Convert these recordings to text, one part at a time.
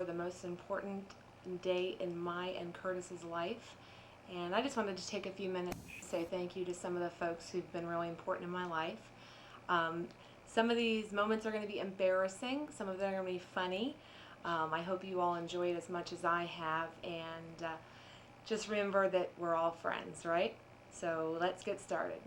for the most important day in my and Curtis's life. And I just wanted to take a few minutes to say thank you to some of the folks who've been really important in my life. Some of these moments are going to be embarrassing, some of them are going to be funny. I hope you all enjoy it as much as I have, and just remember that we're all friends, right? So let's get started.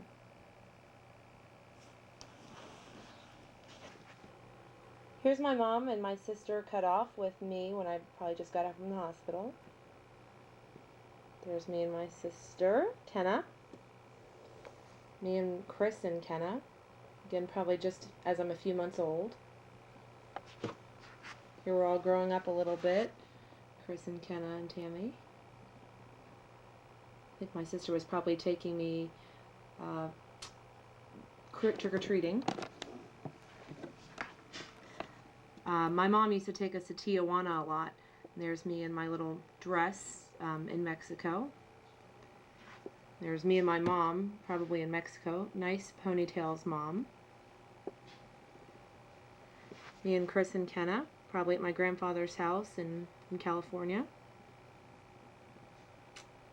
Here's my mom and my sister cut off with me when I probably just got out from the hospital. There's me and my sister, Kenna. Me and Chris and Kenna. Again, probably just as I'm a few months old. Here we're all growing up a little bit. Chris and Kenna and Tammy. I think my sister was probably taking me trick-or-treating. My mom used to take us to Tijuana a lot. And there's me in my little dress in Mexico. There's me and my mom, probably in Mexico. Nice ponytails, Mom. Me and Chris and Kenna, probably at my grandfather's house in California.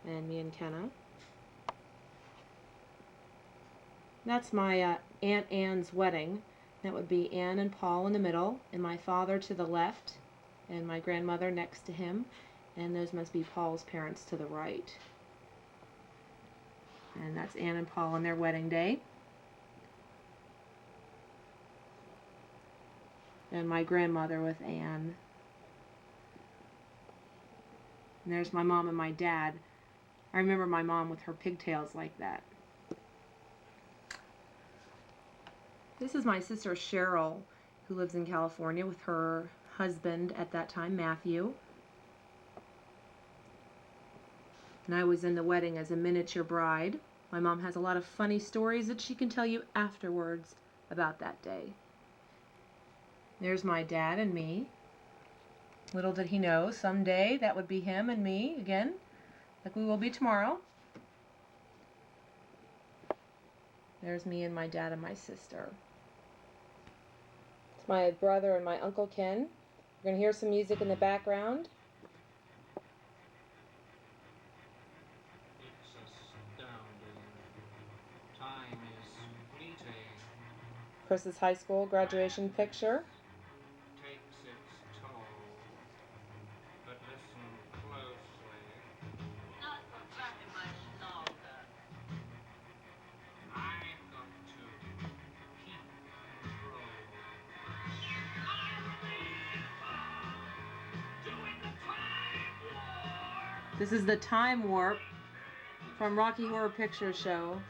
And me and Kenna. That's my Aunt Ann's wedding. That would be Ann and Paul in the middle, and my father to the left, and my grandmother next to him, and those must be Paul's parents to the right. And that's Ann and Paul on their wedding day. And my grandmother with Ann. And there's my mom and my dad. I remember my mom with her pigtails like that. This is my sister Cheryl, who lives in California with her husband at that time, Matthew. And I was in the wedding as a miniature bride. My mom has a lot of funny stories that she can tell you afterwards about that day. There's my dad and me. Little did he know, someday that would be him and me again, like we will be tomorrow. There's me and my dad and my sister. It's my brother and my Uncle Ken. You're going to hear some music in the background. It's astounding. Time is fleeting. Chris's high school graduation picture. Takes its toll. But listen closely. Not for very much longer. I've got to keep control. Doing the time war. This is the Time Warp from Rocky Horror Picture Show.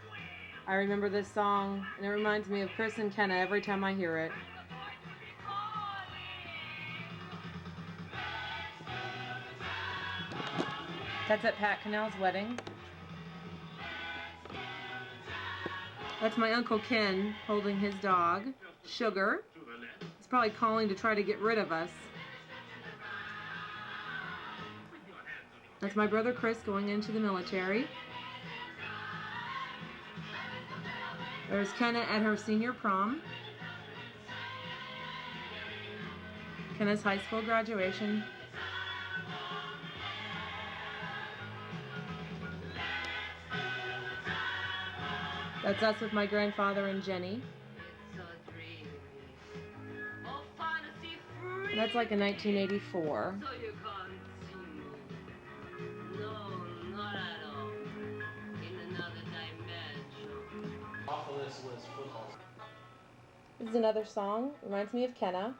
I remember this song, and it reminds me of Chris and Kenna every time I hear it. That's at Pat Cannell's wedding. That's my Uncle Ken holding his dog, Sugar. He's probably calling to try to get rid of us. That's my brother Chris going into the military. There's Kenna at her senior prom. Kenna's high school graduation. That's us with my grandfather and Jenny. That's like in 1984. So you can't see me. No, not at all. In another dimension. Off of this list, football. This is another song. Reminds me of Kenna.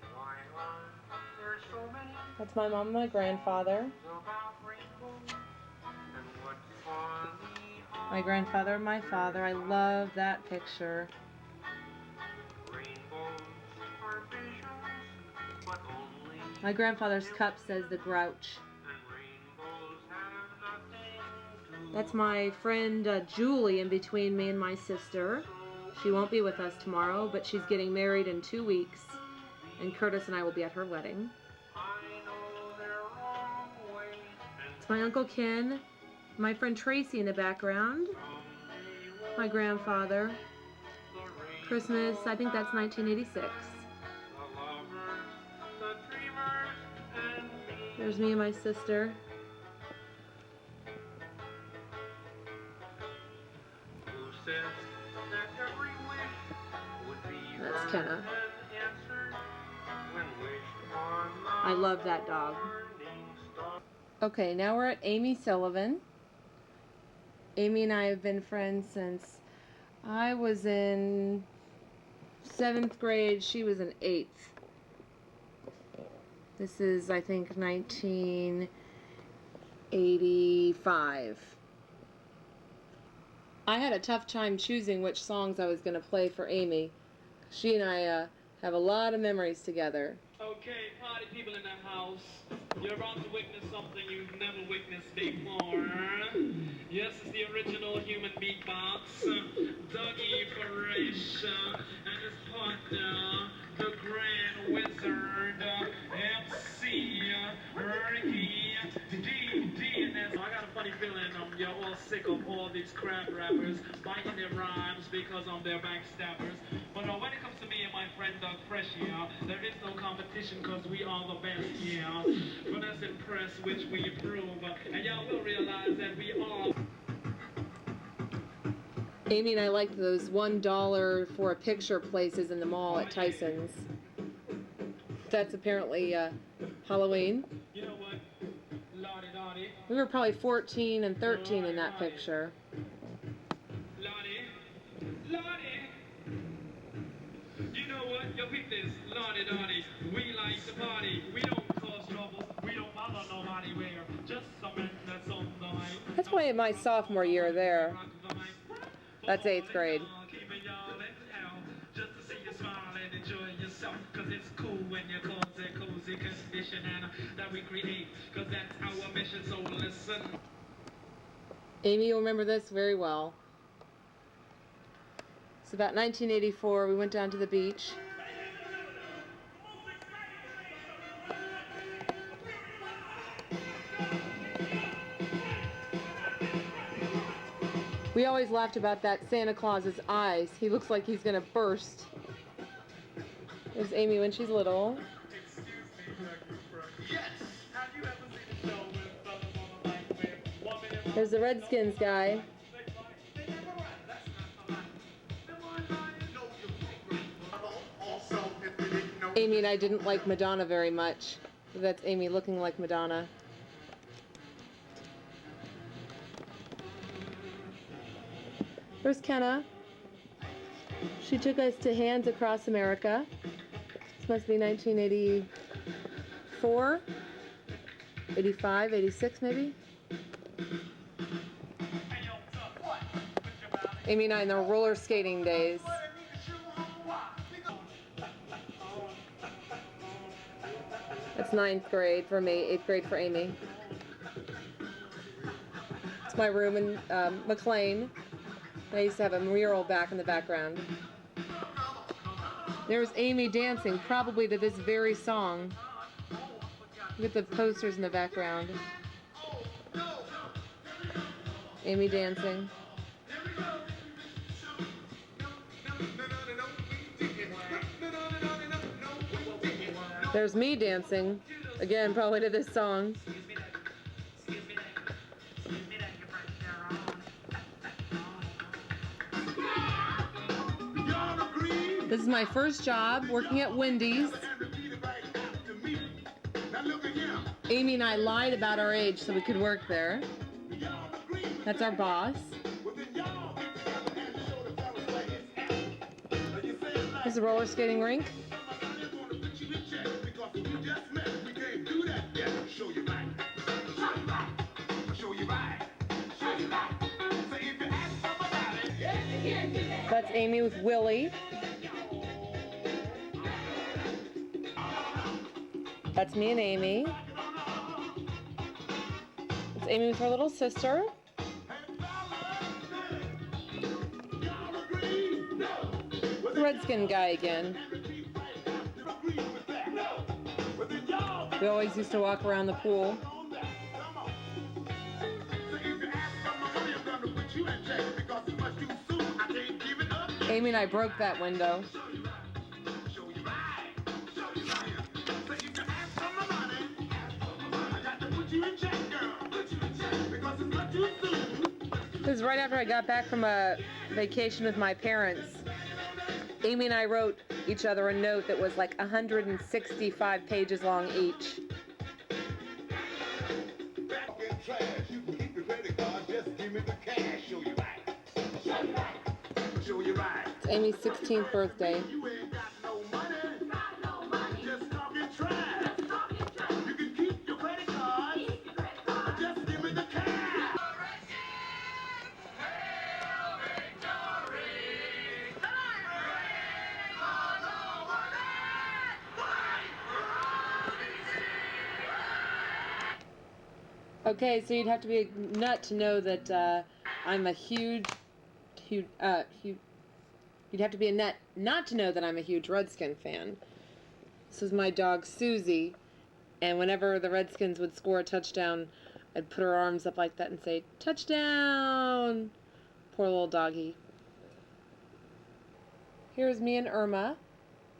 There's so many That's my mom and my grandfather. about rainbows and what fun we My grandfather and my father. I love that picture. Rainbows are visions, but only My grandfather's cup says the Grouch. and rainbows have nothing to That's my friend Julie in between me and my sister. She won't be with us tomorrow, but she's getting married in 2 weeks. And Curtis and I will be at her wedding. I know they're wrong ways and It's my Uncle Ken. My friend Tracy in the background. someday we'll My grandfather. the rain Christmas, I think that's 1986. the lovers, the dreamers There's me and my sister. That's Kenna. I love that dog. Okay, now we're at Amy Sullivan. Amy and I have been friends since I was in 7th grade. She was in 8th. This is, I think, 1985. I had a tough time choosing which songs I was going to play for Amy. She and I have a lot of memories together. Okay, party people in the house, you're about to witness something you've never witnessed before. Yes, it's the original human beatbox, Dougie Fresh, and his partner, the Grand Wizard, MC Ricky D. And I got a funny feeling you're all sick of all these crap rappers biting their rhymes because they're backstabbers. But when it comes to me and my friend Doug Fresh, there is no competition because we are the best, But let's impress, which we improve. And y'all will realize that we are. Amy and I liked those $1 for a picture places in the mall at Tyson's. That's apparently Halloween. You know what? Lottie. We were probably 14 and 13 in that picture. Lottie. You know what? Yo, pick this. Lottie. We like to party. We don't cause trouble. We don't bother nobody. We're just something that's on the mic. That's probably my sophomore year there. That's 8th grade. Just to see you smile and enjoy yourself, cause it's cool when you cause a cozy condition and that we create, cause that's our mission, so listen. Amy, you'll remember this very well. It's about 1984. We went down to the beach. We always laughed about that Santa Claus's eyes. He looks like he's gonna burst. There's Amy when she's little. There's the Redskins guy. Amy and I didn't like Madonna very much. That's Amy looking like Madonna. There's Kenna. She took us to Hands Across America. This must be 1984, 85, 86 maybe. Amy and I in the roller skating days. That's 9th grade for me, 8th grade for Amy. It's my room in McLean. I used to have a mural back in the background. There's Amy dancing, probably to this very song. Look at the posters in the background. Amy dancing. There's me dancing, again, probably to this song. This is my first job working at Wendy's. Amy and I lied about our age so we could work there. That's our boss. This is a roller skating rink. That's Amy with Willie. That's me and Amy. It's Amy with her little sister. The Redskin guy again. We always used to walk around the pool. Amy and I broke that window. This is right after I got back from a vacation with my parents. Amy and I wrote each other a note that was like 165 pages long each. It's Amy's 16th birthday. Okay, so you'd have to be a nut to know that I'm a huge, you'd have to be a nut not to know that I'm a huge Redskin fan. This is my dog Susie, and whenever the Redskins would score a touchdown, I'd put her arms up like that and say, "Touchdown!" Poor little doggy. Here's me and Irma.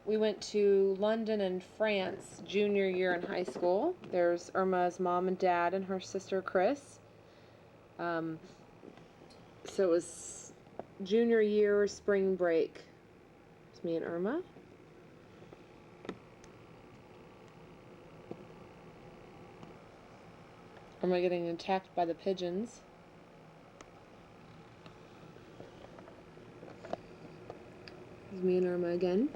We went to London and France junior year in high school. There's Irma's mom and dad and her sister Chris. So it was junior year spring break. It's me and Irma. Irma getting attacked by the pigeons. It's me and Irma again.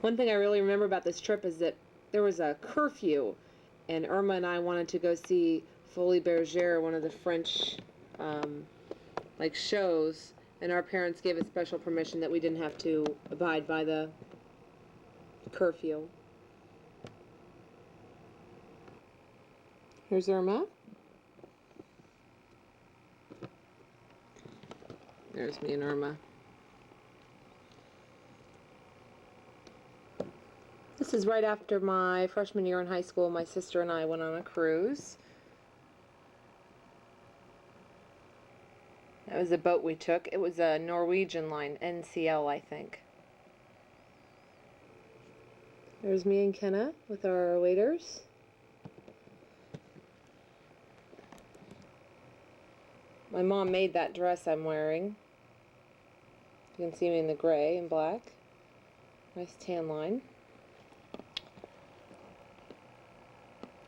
One thing I really remember about this trip is that there was a curfew, and Irma and I wanted to go see Folies Bergère, one of the French shows, and our parents gave us special permission that we didn't have to abide by the curfew. Here's Irma. There's me and Irma. This is right after my freshman year in high school. My sister and I went on a cruise. That was a boat we took. It was a Norwegian line, NCL, I think. There's me and Kenna with our waiters. My mom made that dress I'm wearing. You can see me in the gray and black. Nice tan line.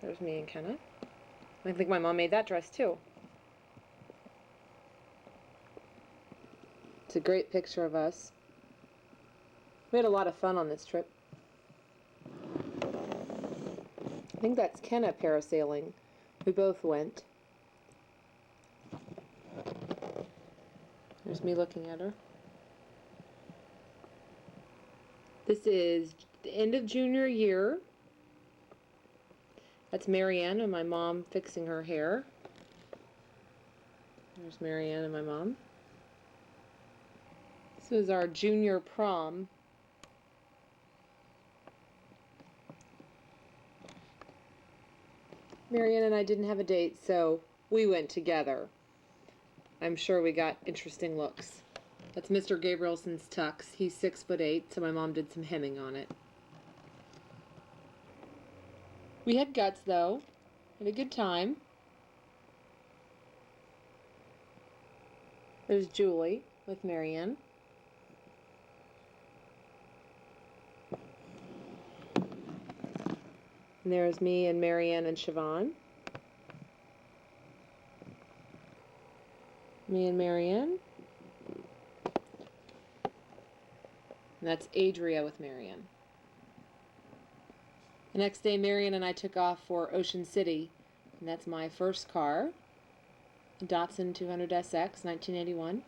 There's me and Kenna. I think my mom made that dress too. It's a great picture of us. We had a lot of fun on this trip. I think that's Kenna parasailing. We both went. There's me looking at her. This is the end of junior year. That's Marianne and my mom fixing her hair. There's Marianne and my mom. This was our junior prom. Marianne and I didn't have a date, so we went together. I'm sure we got interesting looks. That's Mr. Gabrielson's tux. He's 6'8", so my mom did some hemming on it. We had guts, though. Had a good time. There's Julie with Marianne. And there's me and Marianne and Siobhan. Me and Marianne. And that's Adria with Marianne. The next day, Marianne and I took off for Ocean City, and that's my first car, a Datsun 200SX, 1981.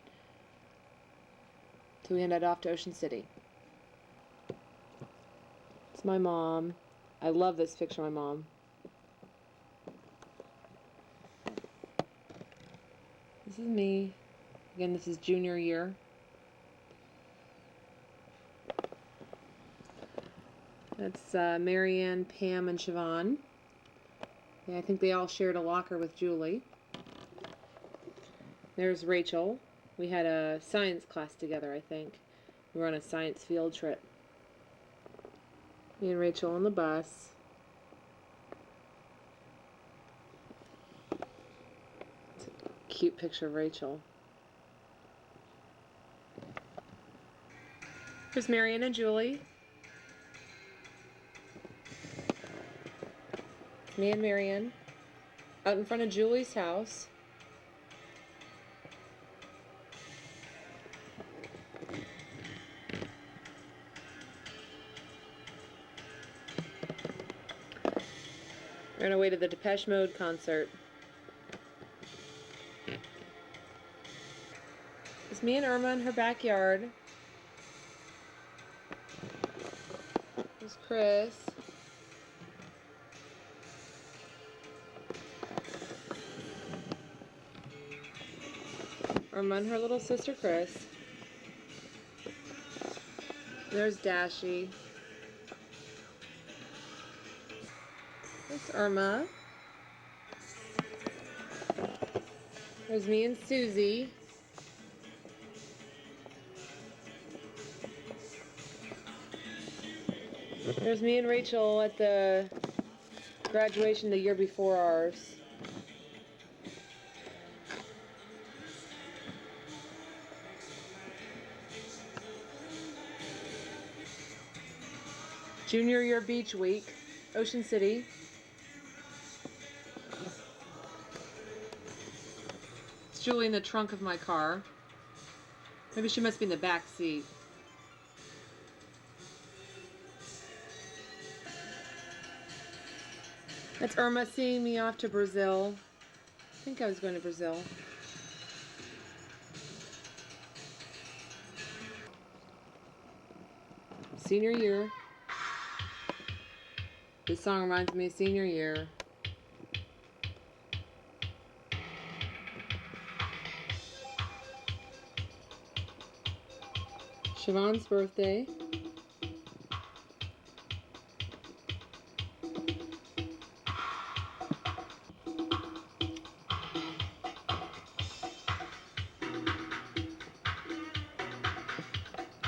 So we headed off to Ocean City. It's my mom. I love this picture of my mom. This is me. Again, this is junior year. That's Marianne, Pam, and Siobhan. Yeah, I think they all shared a locker with Julie. There's Rachel. We had a science class together, I think. We were on a science field trip. Me and Rachel on the bus. cute picture of Rachel. Here's Marion and Julie. Me and Marion out in front of Julie's house. We're on our way to the Depeche Mode concert. It's me and Irma in her backyard. There's Chris. Irma and her little sister Chris. There's Dashie. There's Irma. There's me and Susie. There's me and Rachel at the graduation the year before ours. Junior year beach week, Ocean City. It's Julie in the trunk of my car. Maybe she must be in the back seat. That's Irma seeing me off to Brazil. I think I was going to Brazil. Senior year. This song reminds me of senior year. Siobhan's birthday.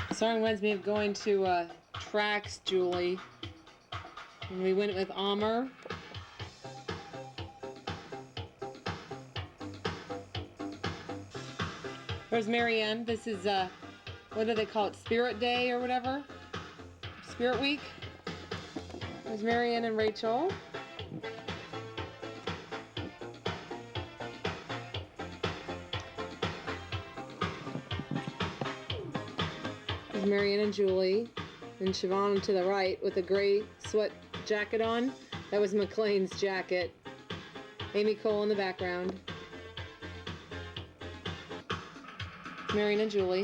The song reminds me of going to Tracks, Julie. And we went with Amr. There's Marianne. This is, what do they call it? Spirit Day or whatever? Spirit Week. There's Marianne and Rachel. There's Marianne and Julie. And Siobhan to the right with a gray sweat jacket on. That was McLean's jacket. Amy Cole in the background. Marion and Julie.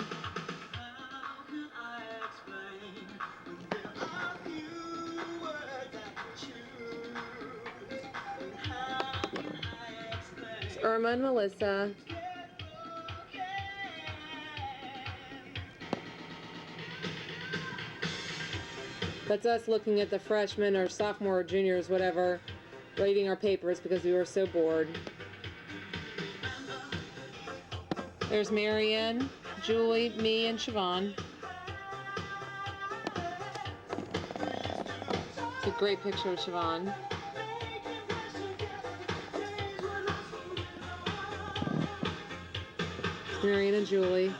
It's Irma and Melissa. That's us looking at the freshmen or sophomore or juniors, whatever, reading our papers because we were so bored. There's Marianne, Julie, me, and Siobhan. It's a great picture of Siobhan. Marianne and Julie.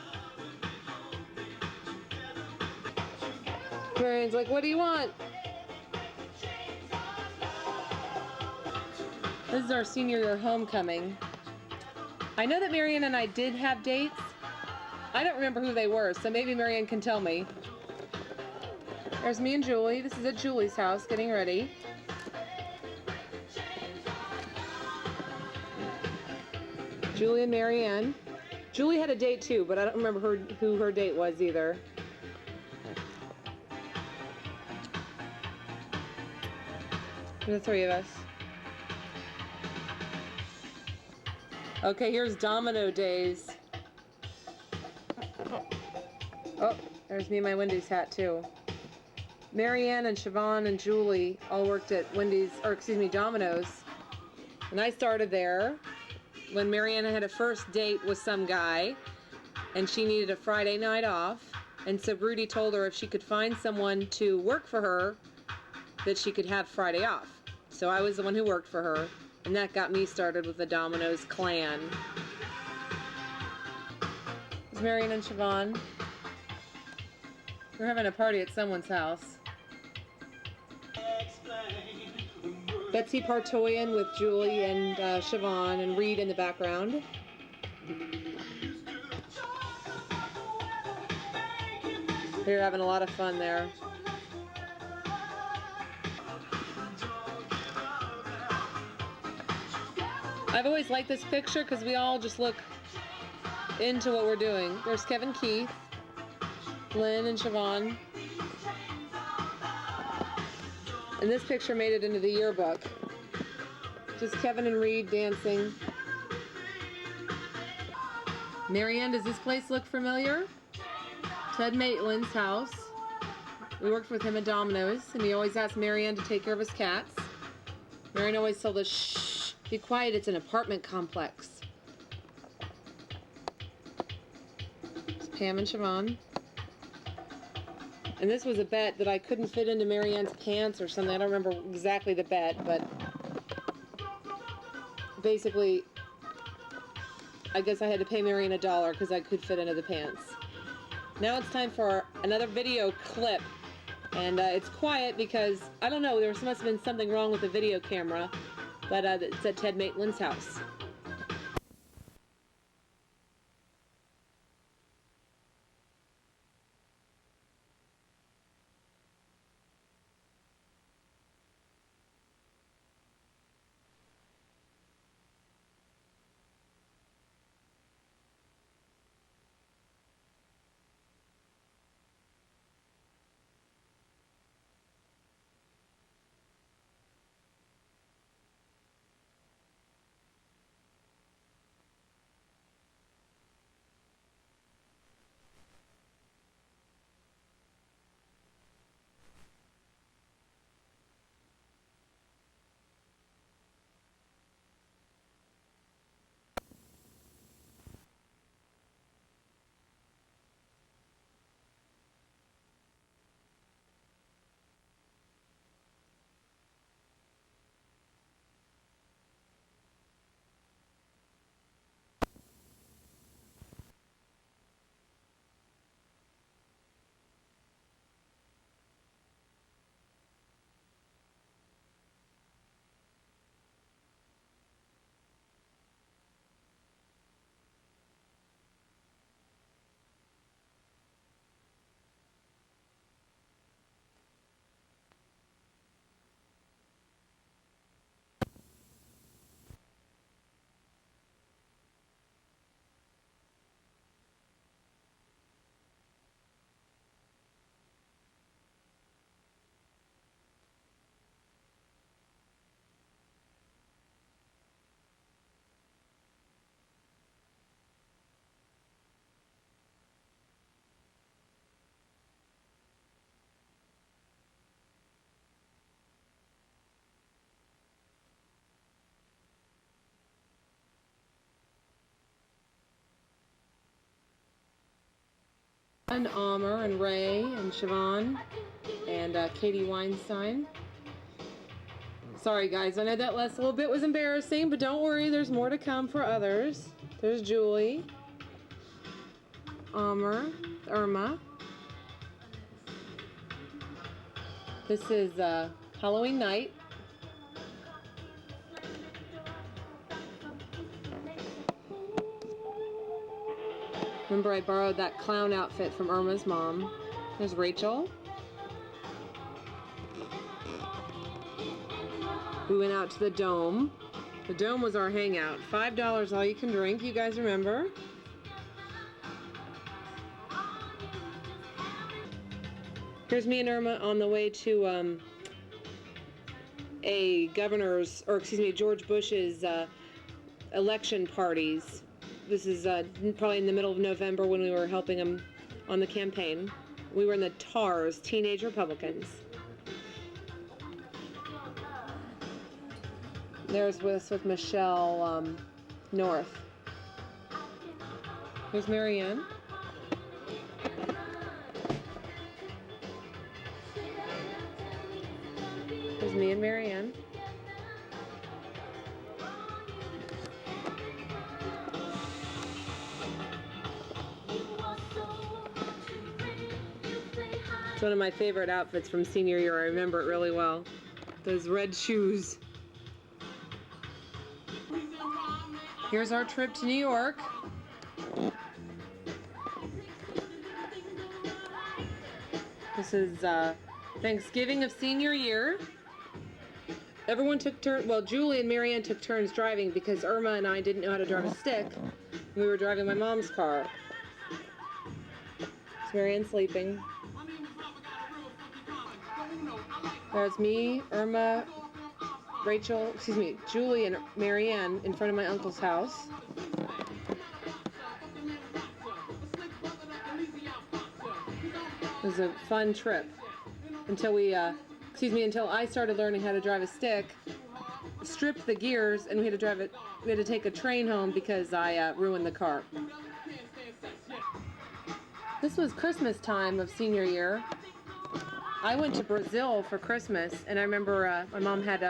Marianne's like, what do you want? This is our senior year homecoming. I know that Marianne and I did have dates. I don't remember who they were, so maybe Marianne can tell me. There's me and Julie. This is at Julie's house, getting ready. Julie and Marianne. Julie had a date too, but I don't remember who her date was either. The three of us. Okay, here's Domino Days. Oh, there's me in my Wendy's hat too. Marianne and Siobhan and Julie all worked at Wendy's, or excuse me, Domino's. And I started there when Marianne had a first date with some guy and she needed a Friday night off. And so Rudy told her if she could find someone to work for her, that she could have Friday off. So I was the one who worked for her, and that got me started with the Domino's clan. Marion and Siobhan. We're having a party at someone's house. Betsy Partoyan with Julie and Siobhan and Reed in the background. They're having a lot of fun there. I've always liked this picture because we all just look into what we're doing. There's Kevin Keith, Lynn and Siobhan. And this picture made it into the yearbook. Just Kevin and Reed dancing. Marianne, does this place look familiar? Ted Maitland's house. We worked with him at Domino's, and he always asked Marianne to take care of his cats. Marianne always told us, shh, be quiet, it's an apartment complex. It's Pam and Siobhan. And this was a bet that I couldn't fit into Marianne's pants or something. I don't remember exactly the bet, but basically, I guess I had to pay Marianne $1 because I could fit into the pants. Now it's time for another video clip. And it's quiet because, I don't know, there must have been something wrong with the video camera, but it's at Ted Maitland's house. And Amr and Ray and Siobhan and Katie Weinstein. Sorry guys, I know that last little bit was embarrassing, but don't worry, there's more to come for others. There's Julie, Amr, Irma. This is Halloween night. Remember, I borrowed that clown outfit from Irma's mom. There's Rachel. We went out to the Dome. The Dome was our hangout. $5 all you can drink. You guys remember? Here's me and Irma on the way to George Bush's election parties. This is probably in the middle of November when we were helping him on the campaign. We were in the TARS, Teenage Republicans. There's with Michelle North. Here's Marianne. Here's me and Marianne. It's one of my favorite outfits from senior year. I remember it really well. Those red shoes. Here's our trip to New York. This is Thanksgiving of senior year. Everyone took turns. Well, Julie and Marianne took turns driving because Irma and I didn't know how to drive a stick. We were driving my mom's car. It's Marianne sleeping. There's me, Irma, Julie and Marianne in front of my uncle's house. It was a fun trip until until I started learning how to drive a stick, stripped the gears, and we had to take a train home because I ruined the car. This was Christmas time of senior year. I went to Brazil for Christmas, and I remember my mom had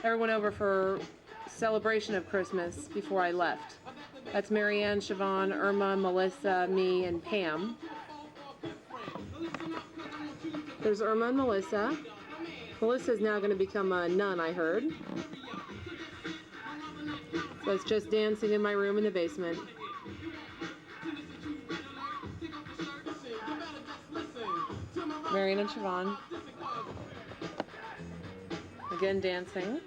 everyone over for celebration of Christmas before I left. That's Marianne, Siobhan, Irma, Melissa, me, and Pam. There's Irma and Melissa. Melissa's now going to become a nun, I heard. So it's just dancing in my room in the basement. Marianne and Siobhan. Again dancing.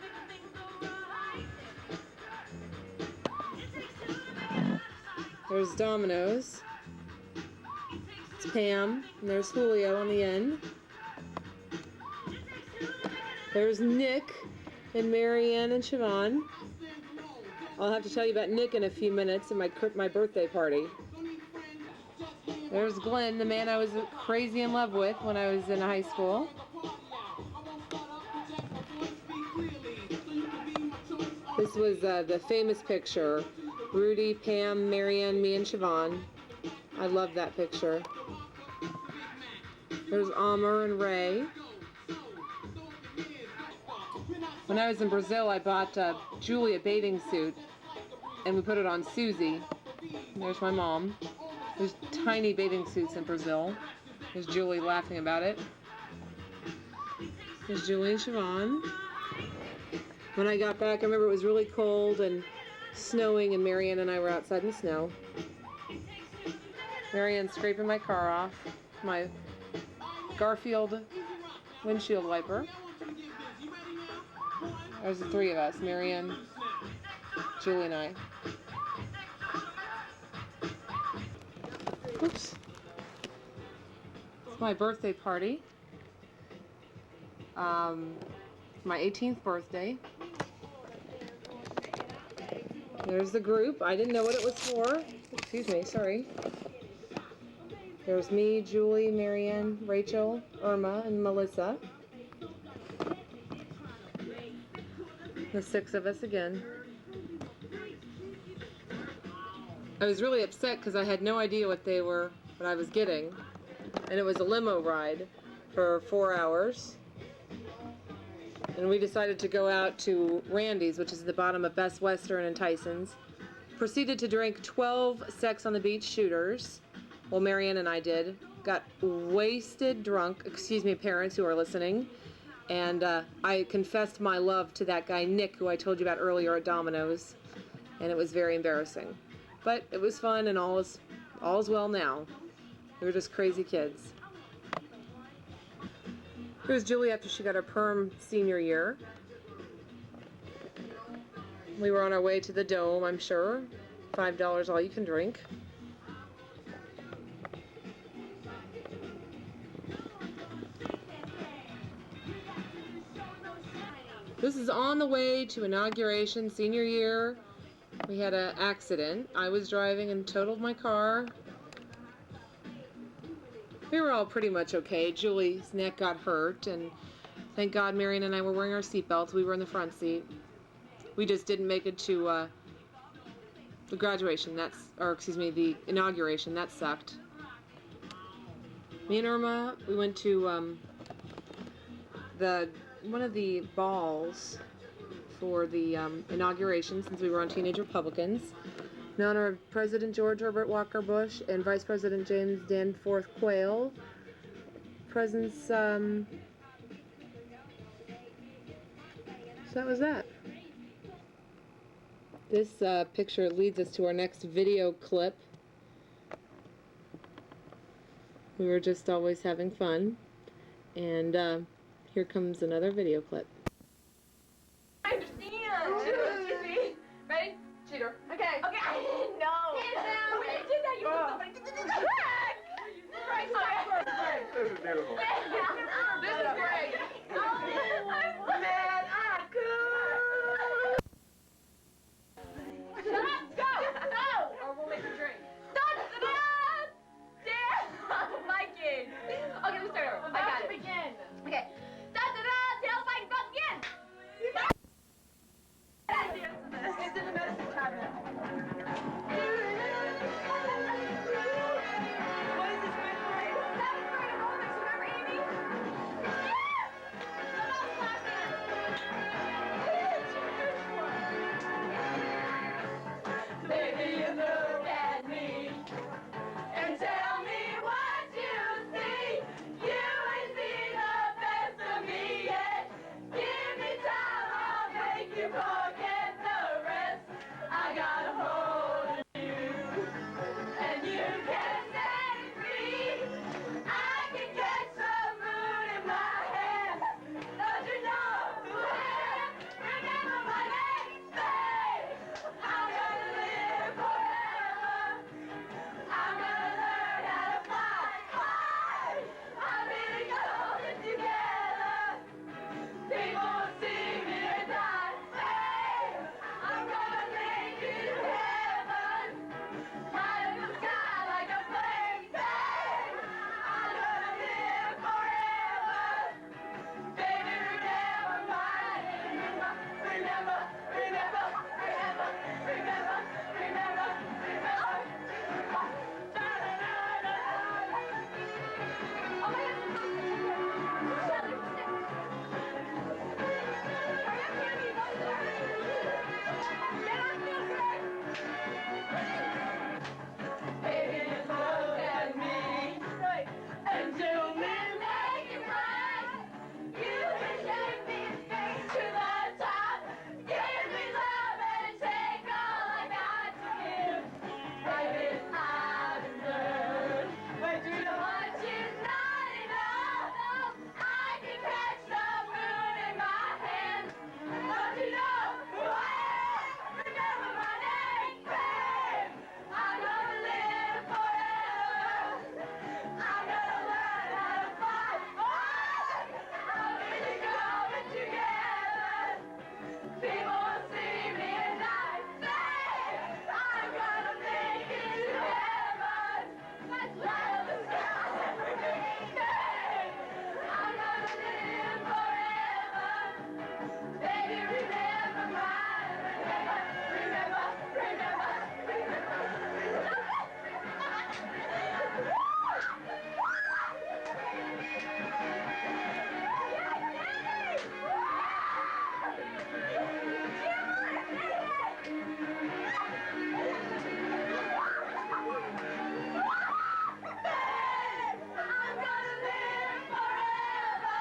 There's Domino's. It's Pam. And there's Julio on the end. There's Nick and Marianne and Siobhan. I'll have to tell you about Nick in a few minutes and my birthday party. There's Glenn, the man I was crazy in love with when I was in high school. This was the famous picture. Rudy, Pam, Marianne, me, and Siobhan. I love that picture. There's Amr and Ray. When I was in Brazil, I bought Julie a bathing suit, and we put it on Susie. There's my mom. There's tiny bathing suits in Brazil. There's Julie laughing about it. There's Julie and Siobhan. When I got back, I remember it was really cold and snowing, and Marianne and I were outside in the snow. Marianne scraping my car off, my Garfield windshield wiper. There's the three of us, Marianne, Julie, and I. Oops. It's my birthday party. My 18th birthday. There's the group. I didn't know what it was for. Excuse me, sorry. There's me, Julie, Marianne, Rachel, Irma, and Melissa. The six of us again. I was really upset because I had no idea what I was getting. And it was a limo ride for 4 hours. And we decided to go out to Randy's, which is at the bottom of Best Western and Tyson's. Proceeded to drink 12 Sex on the Beach shooters. Well, Marianne and I did. Got wasted drunk. Excuse me, parents who are listening. And I confessed my love to that guy, Nick, who I told you about earlier at Domino's. And it was very embarrassing. But it was fun, and all is well now. We were just crazy kids. Here's Julie after she got her perm senior year. We were on our way to the Dome, I'm sure. $5 all you can drink. This is on the way to inauguration, senior year. We had an accident. I was driving and totaled my car. We were all pretty much okay. Julie's neck got hurt, and thank God Marianne and I were wearing our seatbelts. We were in the front seat. We just didn't make it to the graduation. The inauguration. That sucked. Me and Irma, we went to one of the balls for the inauguration, since we were on Teenage Republicans, in honor of President George Herbert Walker Bush and Vice President James Danforth Quayle, presents, so that was that. This picture leads us to our next video clip. We were just always having fun. And here comes another video clip. I understand. Excuse me. Ready? Cheater. Okay. Okay. I didn't know. When you did that, you looked up and this is great. This is beautiful. This is great. Oh, man, I could. Shut up. Go. Go. Or we'll make a drink. Da-da-da. Damn. Mikey. Okay, let's start over. I got it. Begin. Okay. Da-da-da. Tail fighting front again. It's in the medicine cabinet. What is this, fifth grade? Seventh grade aerobics, remember Amy? What else, class dance? Baby, you look at me and tell me what you see. You ain't seen the best of me yet. Give me time, I'll make you forget the rest. I got a hold of you, and you can set it free. I can catch the moon in my hand. Don't you know who I am? Remember my name, babe. I'm gonna live forever. I'm gonna learn how to fly high. I'm really gonna together. People see me and die. Hey, I'm gonna make it to heaven. High in the sky like a plane. Hey, I'm gonna live forever. Baby, remember my name. Remember, remember, remember, remember, remember, remember. Oh my Baby, look at me and do me make it right. You can take me straight to the top. Give me love and take all I got to give. Baby, I've learned. Wait, do you know what is not enough? I can catch the moon in my hand. Don't you know who I am? Remember my name, babe. I'm gonna live forever. I'm gonna learn how to fly. I'm really going together. People will see me and I say, I'm gonna make it to heaven. Let's light up the sky. I'm gonna live forever. Baby, remember I'm gonna live forever.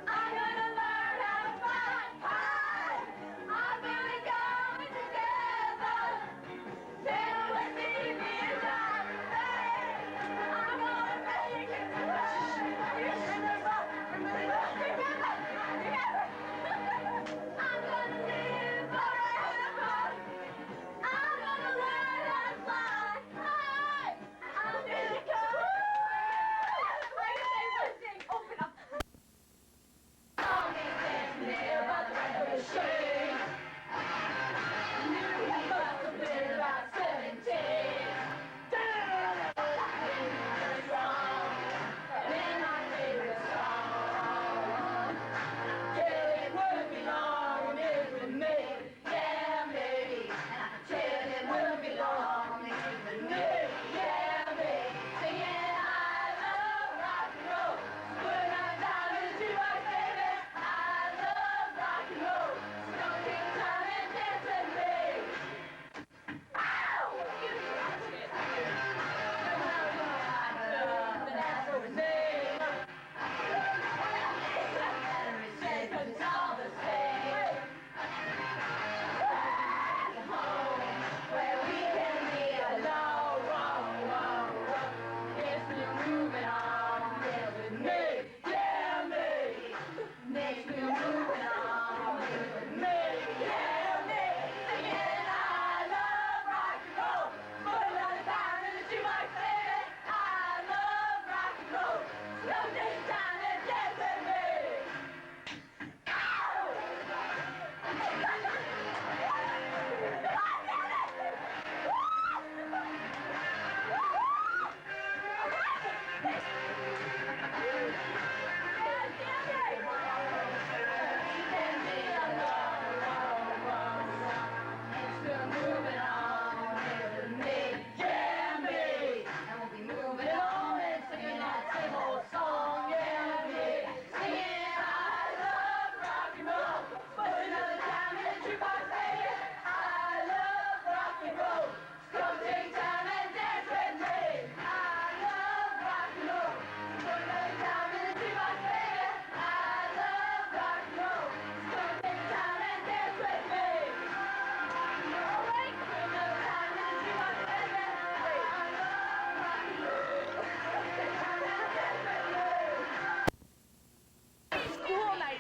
I'm gonna learn how to fly high. I'm really going together. People will see me and I say, I'm gonna make it to heaven. Remember. I'm gonna live forever. I'm gonna learn how to fly high. I'm really going. Open up.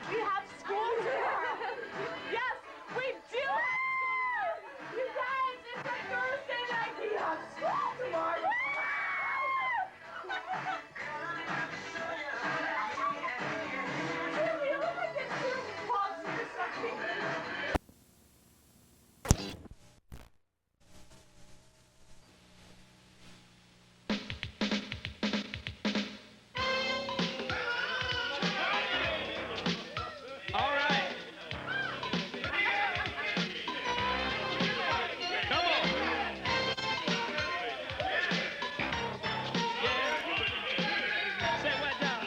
We have school tomorrow. Yes, we do have school. You guys, it's a Thursday night. We have school tomorrow. You look like this two punks or something. All right. Come on. Yeah. Say what now?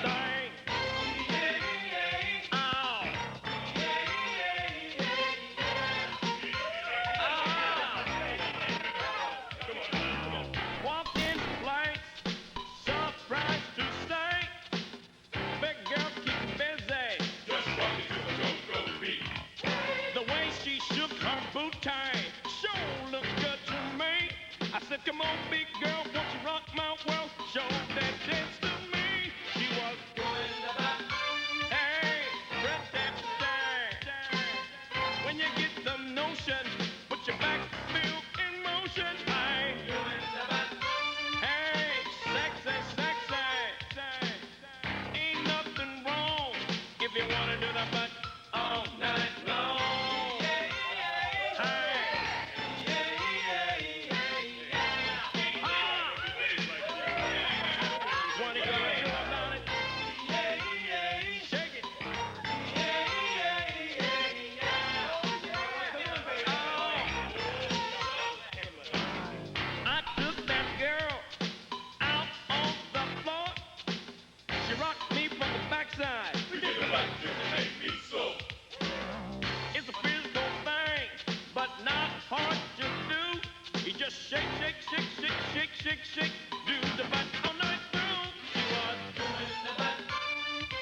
Thing. Ow. Walked in blanks, surprised to stay. Big girl keep busy. Just walking to the go beat. The way she shook her boot tie, sure looked good to me. I said, come on, big girl, won't you rock my world? Show that dance to me. She was doing the back. Hey, press that thing. When you get the notion, put your back feel in motion. I doing the back. Hey, sexy, sexy. Ain't nothing wrong if you wanna do the butt all night long. Hey. What are you gonna do about it? Shake it. I took that girl out on the floor. She rocked me from the backside. It's a physical thing, but not hard to do. You just shake, shake, shake, shake, shake, shake, shake. Do the butt all night through. She was doing the butt.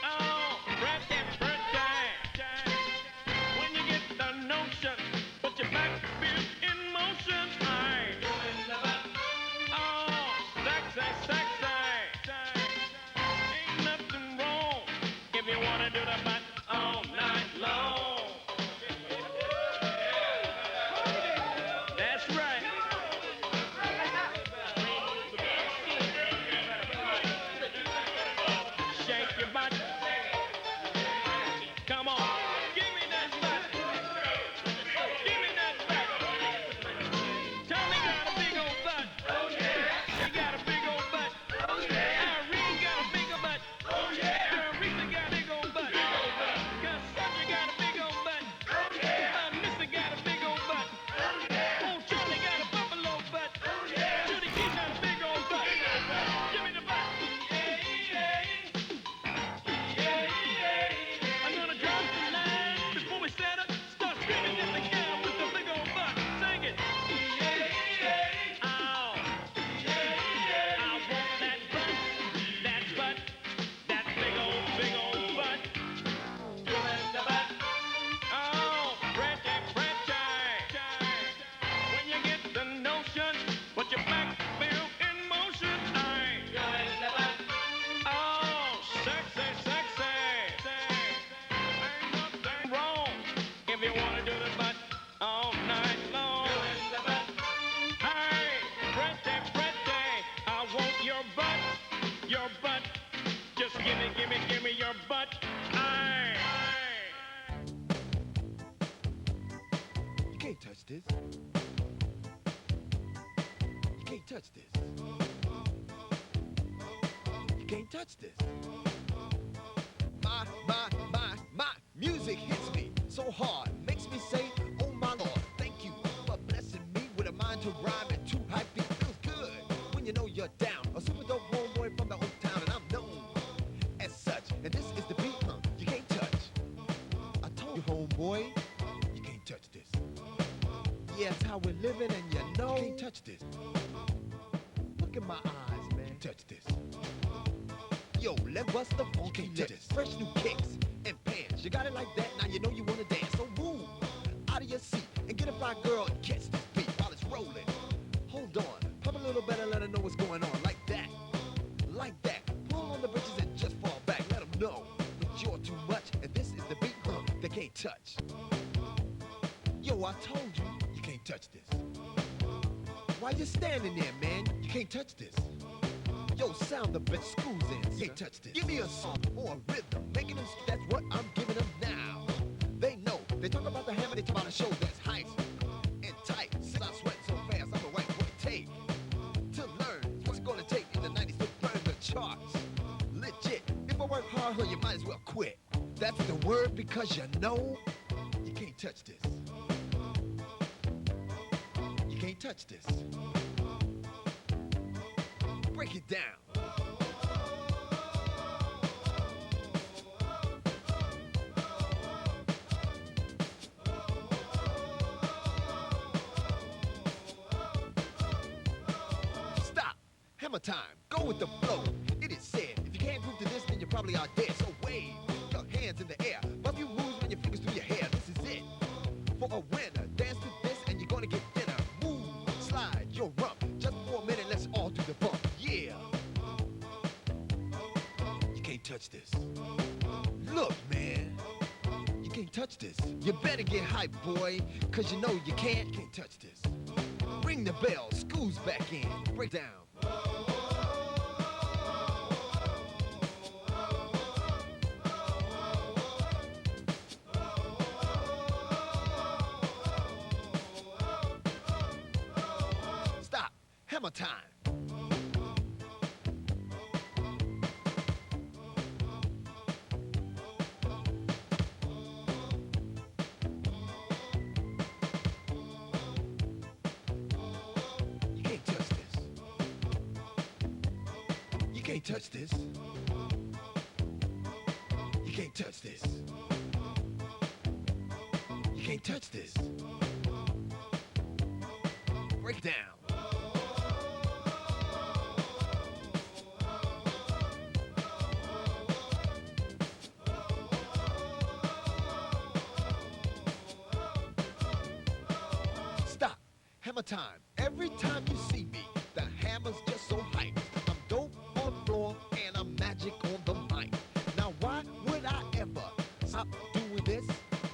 Oh, birthday. When you get the notion, put your back feel in motion. I doing the butt. Oh, sexy. Ain't nothing wrong if you wanna do the butt all night long. That's right. Shake your butt. Come on. Give me that butt. Give me that butt. Tony got a big old butt. Oh yeah. She got a big old butt. Oh yeah. Irene got a big old butt. Oh yeah. Aretha got a big old butt. Cassandra got a big old butt. Oh yeah. Missy got a big old butt. Oh yeah. Oh, Charlie got a buffalo butt. Oh yeah. Judy Keith got a big old butt. Give me the butt. I'm gonna drop the line before we set up. Start screaming at the guy with the big old butt. Sing it. Ow. I want that butt, that big old butt. Doing the butt. Oh, pretty. When you get the notion, put your back feel in motion. I doing the butt. Oh, sexy. Ain't nothing wrong if you wanna do the butt all night long. Doing the butt. Hey, pretty. I want your butt. Just give me your butt. Aye. You can't touch this. You can't touch this. You can't touch this. My music hits me so hard, makes me say, oh my Lord, thank you for blessing me with a mind to rhyme and two hype beat. Feels good when you know you're down. A super dope homeboy from the old town, and I'm known as such. And this is the beat, you can't touch. I told you, homeboy, you can't touch this. Yeah, it's how we're living, and you know, you can't touch this. Look in my eyes, man. Touch this. Yo, let bust the funky lips. Fresh new kicks and pants. dance. You got it like that, now you know you wanna dance. So move out of your seat and get a fly girl and catch this beat while it's rolling. Hold on, pump a little better, let her know what's going on. Like that, like that. Pull on the britches and just fall back. Let them know that you're too much, and this is the beat they can't touch. Yo, I told you, you can't touch this. Why you standing there, man? You can't touch this. Yo, sound the best schools in. Can't touch this. Give me a song or a rhythm, making them. That's what I'm giving them now. They know. They talk about the hammer. They talk about a show that's hype and tight. Since I sweat so fast, I'm the right what it take to learn. What's it gonna take in the 90s to burn the charts? Legit. If I work hard, you might as well quit. That's the word because you know you can't touch this. You can't touch this. Break it down. Stop. Hammer time. Go with the flow. It is said. If you can't prove to this, then you probably are dead. So wave your hands in the air. Bump your moves when your fingers through your hair. This is it. For a winner. Dance to this and you're gonna get thinner. Move, slide your rump. Just for a minute, let's all do the bump. Yeah. You can't touch this. Look, man. You can't touch this. You better get hype, boy. Cause you know you can't touch this. Ring the bell. School's back in. Break down. Stop. Hammer time. You can't touch this. You can't touch this. You can't touch this. You can't touch this. Break down. Stop. Hammer time. Every time you see me, the hammer's just so hyped. I'm dope on the floor and I'm magic on the mic. Now why would I ever stop doing this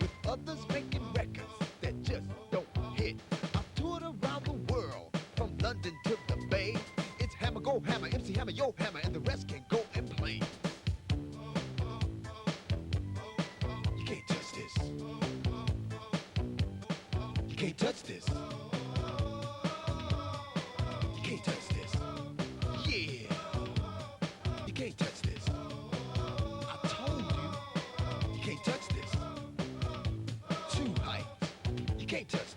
with others making records that just don't hit? I've toured around the world, from London to the Bay. It's Hammer, go Hammer, MC Hammer, yo Hammer, and the rest can go and play. You can't touch this. You can't touch this. You can't touch this. Yeah. You can't touch this. I told you. You can't touch this. Too hype. You can't touch